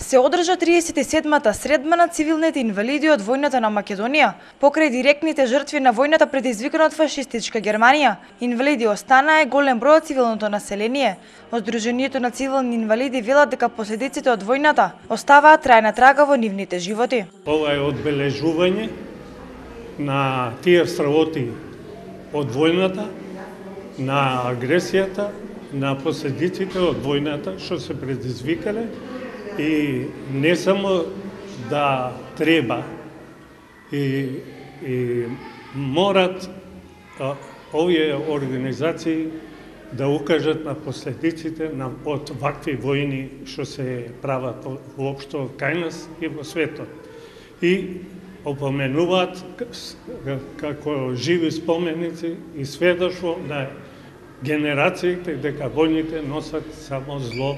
се одржа 37-та средба на цивилните инвалиди од војната на Македонија, покрај директните жртви на војната предизвикана од фашистичка Германија. Инвалиди останаа голем број од цивилното население. Од Сдруженијето на цивилни инвалиди велат дека последиците од војната оставаат трајна трага во нивните животи. Ова е одбележување на тие сраоти од војната, на агресијата, на последиците од војната што се предизвикале. И не само да треба и морат овие организации да укажат на последиците од вакви војни што се прават воопшто кај нас и во светот. И опоменуваат како живи споменици и сведоштво на генерациите дека војните носат само зло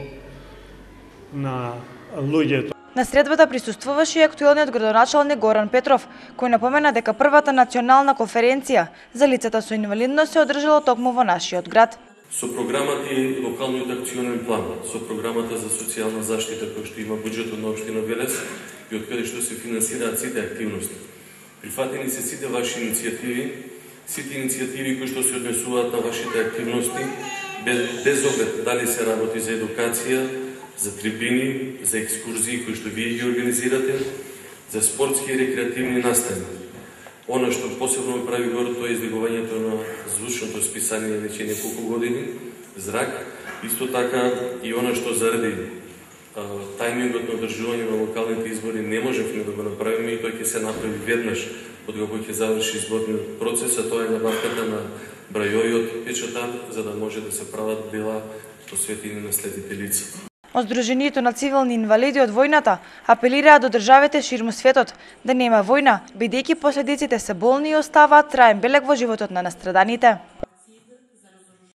на луѓето. На средбата присуствуваше и актуелниот градоначалник Горан Петров, кој напомена дека првата национална конференција за лицата со инвалидност се одржала токму во нашиот град. Со програмата и локалниот акционен план, со програмата за социјална заштита кој што има буџетот на општина Велес и од каде што се финансираат сите активности. Прифатени се сите ваши иницијативи кои што се однесуваат на вашите активности, без оглед дали се работи за едукација, за трибини, за екскурзии кои што вие ги организирате, за спортски и рекреативни настани. Она што посебно ме прави горд, тоа е издигувањето на звучното списание веќе неколку години, Зрак, исто така и она што заради тајмингот на одржување на локалните избори не можевме да го направиме и тој ќе се направи веднаш од кога ќе заврши изборниот процес, а тоа е набавката на брајојот печатар, за да може да се прават дела посветени на следите лица. Од Сдруженијето на цивилни инвалиди од војната апелираа до државите ширум светот да нема војна, бидејќи последиците се болни и оставаат траен белег во животот на настраданите.